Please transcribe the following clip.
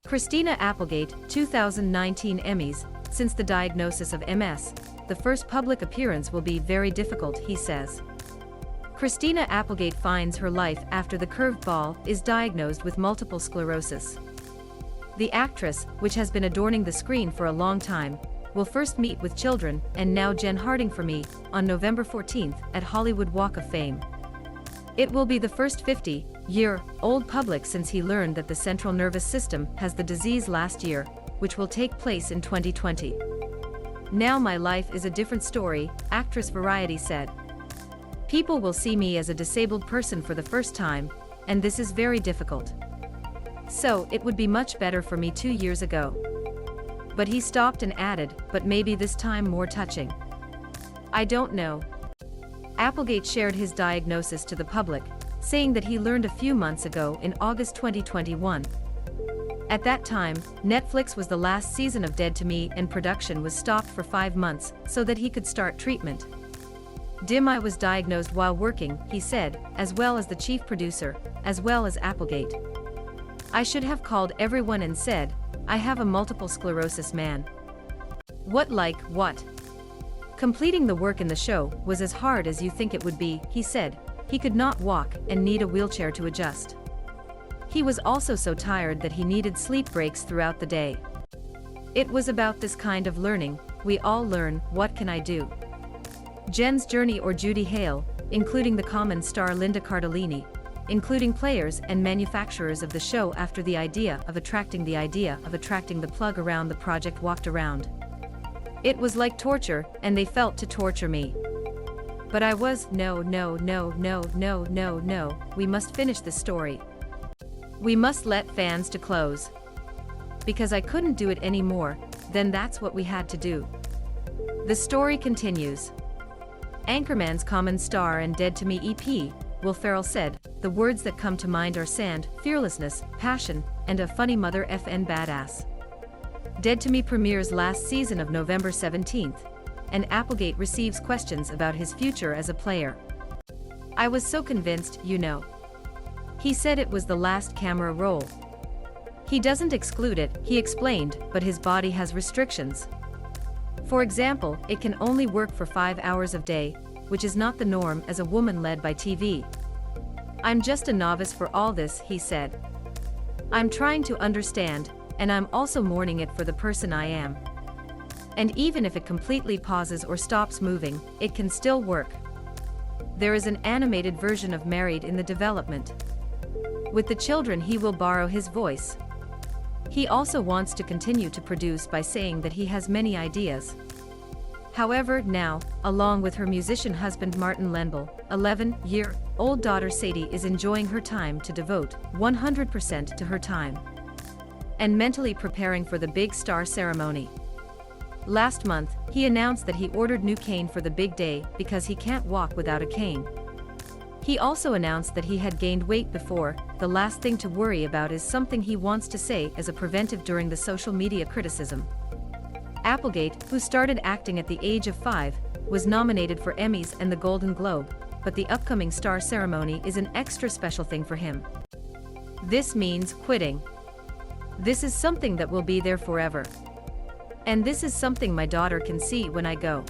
Christina Applegate, 2019 EMMYS. Since the diagnosis of MS, the first public appearance will be very difficult, he says. Christina Applegate finds her life after the curved ball is diagnosed with multiple sclerosis. The actress, which has been adorning the screen for a long time, will first meet with children and now Jen Harding for me on November 14th at Hollywood Walk of Fame. It will be the first 50-year-old public since he learned that the central nervous system has the disease last year, which will take place in 2020. Now my life is a different story, actress Variety said. People will see me as a disabled person for the first time, and this is very difficult. So, it would be much better for me 2 years ago. But he stopped and added, but maybe this time more touching. I don't know. Applegate shared his diagnosis to the public, saying that he learned a few months ago in August 2021. At that time, Netflix was the last season of Dead to Me and production was stopped for 5 months so that he could start treatment. I was diagnosed while working, he said, as well as the chief producer, as well as Applegate. I should have called everyone and said, I have a multiple sclerosis man. What? Completing the work in the show was as hard as you think it would be, he said. He could not walk and need a wheelchair to adjust. He was also so tired that he needed sleep breaks throughout the day. It was about this kind of learning, we all learn, what can I do? Jen's journey or Judy Hale, including the Common star Linda Cardellini, including players and manufacturers of the show after the idea of attracting the plug around the project walked around. It was like torture, and they felt to torture me. But I was, no, we must finish this story. We must let fans to close. Because I couldn't do it anymore, then that's what we had to do. The story continues. Anchorman's Common star and Dead to Me EP, Will Ferrell said, the words that come to mind are sand, fearlessness, passion, and a funny mother FN badass. Dead to Me premieres last season of November 17th, and Applegate receives questions about his future as a player. I was so convinced, you know. He said it was the last camera role. He doesn't exclude it, he explained, but his body has restrictions. For example, it can only work for 5 hours a day, which is not the norm as a woman led by TV. I'm just a novice for all this, he said. I'm trying to understand, and I'm also mourning it for the person I am. And even if it completely pauses or stops moving, it can still work. There is an animated version of Married in the development. With the children he will borrow his voice. He also wants to continue to produce by saying that he has many ideas. However, now, along with her musician husband Martin Lenville, 11-year-old daughter Sadie is enjoying her time to devote 100% to her time. And mentally preparing for the big star ceremony. Last month, he announced that he ordered new cane for the big day because he can't walk without a cane. He also announced that he had gained weight before. The last thing to worry about is something he wants to say as a preventive during the social media criticism. Applegate, who started acting at the age of 5, was nominated for Emmys and the Golden Globe, but the upcoming star ceremony is an extra special thing for him. This means quitting. This is something that will be there forever. And this is something my daughter can see when I go.